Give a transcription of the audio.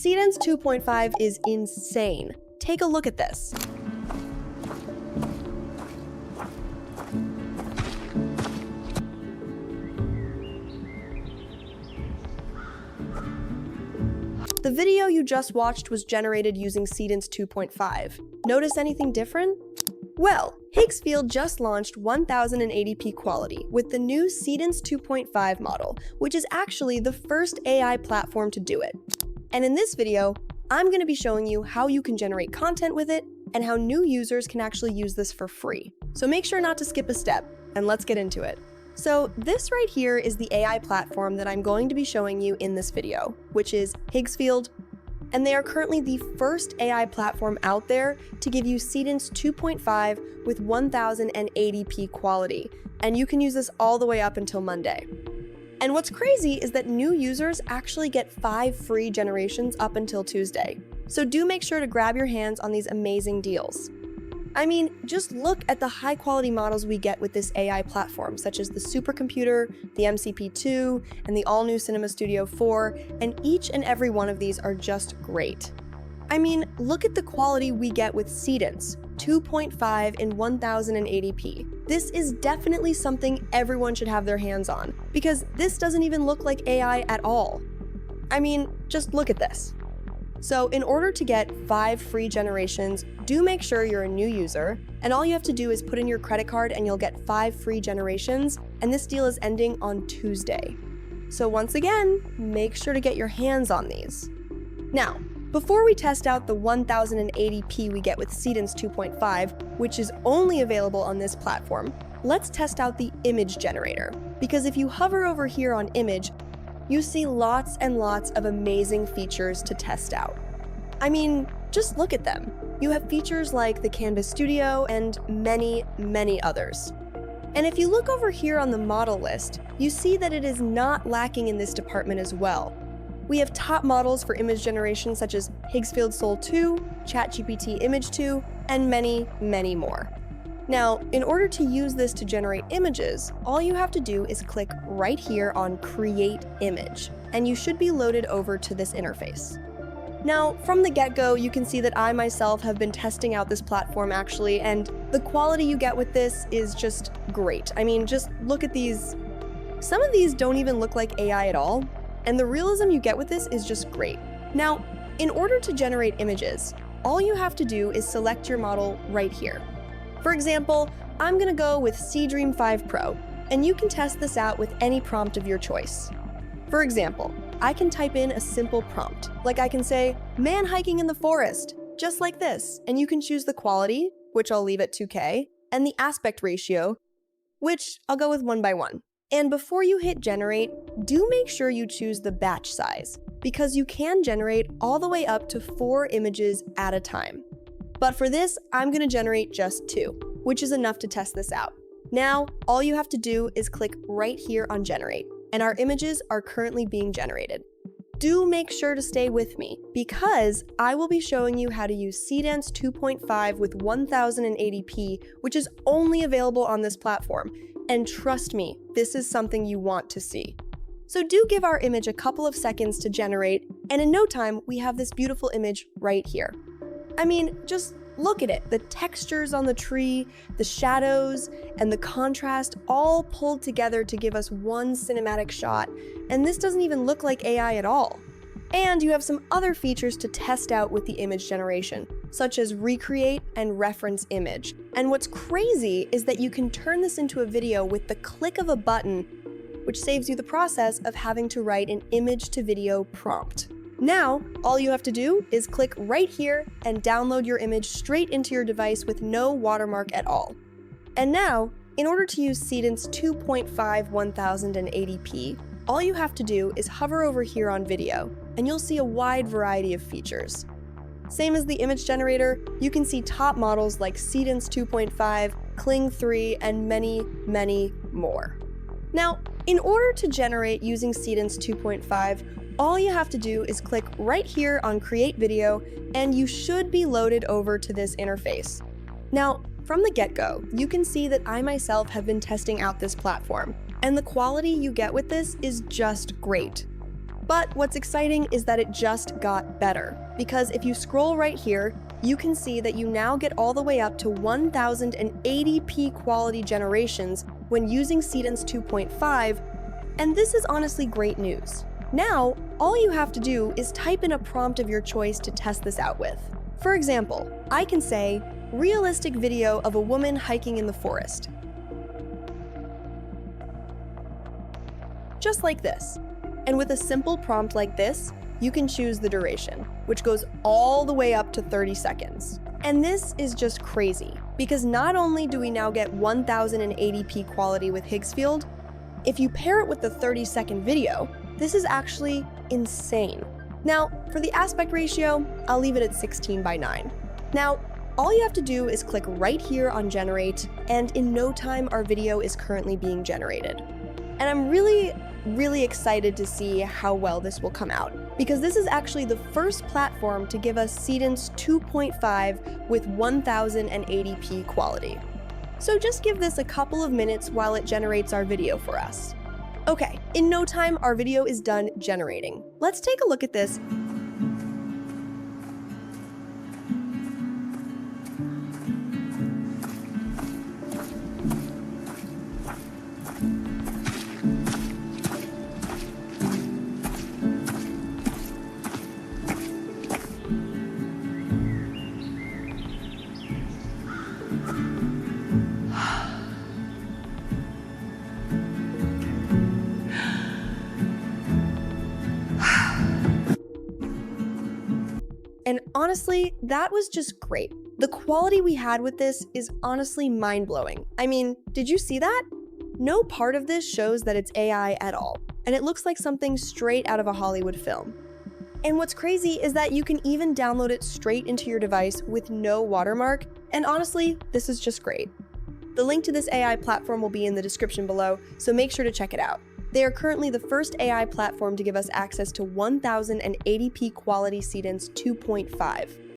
Seedance 2.5 is insane. Take a look at this. The video you just watched was generated using Seedance 2.5. Notice anything different? Well, Higgsfield just launched 1080p quality with the new Seedance 2.5 model, which is actually the first AI platform to do it. And in this video, I'm going to be showing you how you can generate content with it and how new users can actually use this for free. So make sure not to skip a step, and let's get into it. So this right here is the AI platform that I'm going to be showing you in this video, which is Higgsfield, and they are currently the first AI platform out there to give you Seedance 2.5 with 1080p quality, and you can use this all the way up until Monday. And what's crazy is that new users actually get 5 free generations up until Tuesday, so do make sure to grab your hands on these amazing deals. I mean, just look at the high-quality models we get with this AI platform, such as the supercomputer, the MCP2, and the all-new Cinema Studio 4, and each and every one of these are just great. I mean, look at the quality we get with Seedance 2.5 in 1080p. This is definitely something everyone should have their hands on, because this doesn't even look like AI at all. I mean, just look at this. So in order to get 5 free generations, do make sure you're a new user, and all you have to do is put in your credit card and you'll get 5 free generations, and this deal is ending on Tuesday. So once again, make sure to get your hands on these. Now, before we test out the 1080p we get with Seedance 2.5, which is only available on this platform, let's test out the image generator, because if you hover over here on image, you see lots and lots of amazing features to test out. I mean, just look at them. You have features like the Canvas Studio and many, many others. And if you look over here on the model list, you see that it is not lacking in this department as well. We have top models for image generation such as Higgsfield Sol 2, ChatGPT Image 2, and many, many more. Now, in order to use this to generate images, all you have to do is click right here on Create Image, and you should be loaded over to this interface. Now, from the get-go, you can see that I myself have been testing out this platform actually, and the quality you get with this is just great. I mean, just look at these. Some of these don't even look like AI at all, and the realism you get with this is just great. Now, in order to generate images, all you have to do is select your model right here. For example, I'm going to go with Seedream 5 Pro, and you can test this out with any prompt of your choice. For example, I can type in a simple prompt, like I can say, "Man hiking in the forest," just like this, and you can choose the quality, which I'll leave at 2K, and the aspect ratio, which I'll go with 1:1. And before you hit generate, do make sure you choose the batch size, because you can generate all the way up to 4 images at a time. But for this, I'm going to generate just 2, which is enough to test this out. Now, all you have to do is click right here on Generate, and our images are currently being generated. Do make sure to stay with me, because I will be showing you how to use Seedance 2.5 with 1080p, which is only available on this platform. And trust me, this is something you want to see. So do give our image a couple of seconds to generate, and in no time, we have this beautiful image right here. I mean, just look at it. The textures on the tree, the shadows, and the contrast all pulled together to give us one cinematic shot, and this doesn't even look like AI at all. And you have some other features to test out with the image generation, such as recreate and reference image. And what's crazy is that you can turn this into a video with the click of a button, which saves you the process of having to write an image-to-video prompt. Now, all you have to do is click right here and download your image straight into your device with no watermark at all. And now, in order to use Seedance 2.5 1080p, all you have to do is hover over here on video, and you'll see a wide variety of features. Same as the image generator, you can see top models like Seedance 2.5, Kling 3, and many, many more. Now, in order to generate using Seedance 2.5, all you have to do is click right here on Create Video, and you should be loaded over to this interface. Now, from the get-go, you can see that I myself have been testing out this platform, and the quality you get with this is just great. But what's exciting is that it just got better, because if you scroll right here, you can see that you now get all the way up to 1080p quality generations when using Seedance 2.5, and this is honestly great news. Now, all you have to do is type in a prompt of your choice to test this out with. For example, I can say, realistic video of a woman hiking in the forest. Just like this. And with a simple prompt like this, you can choose the duration, which goes all the way up to 30 seconds. And this is just crazy, because not only do we now get 1080p quality with Higgsfield, if you pair it with the 30-second video, this is actually insane. Now, for the aspect ratio, I'll leave it at 16:9. Now, all you have to do is click right here on Generate, and in no time our video is currently being generated. And I'm really excited to see how well this will come out, because this is actually the first platform to give us Seedance 2.5 with 1080p quality. So just give this a couple of minutes while it generates our video for us. Okay, in no time our video is done generating. Let's take a look at this. And honestly, that was just great. The quality we had with this is honestly mind-blowing. I mean, did you see that? No part of this shows that it's AI at all, and it looks like something straight out of a Hollywood film. And what's crazy is that you can even download it straight into your device with no watermark, and honestly, this is just great. The link to this AI platform will be in the description below, so make sure to check it out. They are currently the first AI platform to give us access to 1080p quality Seedance 2.5.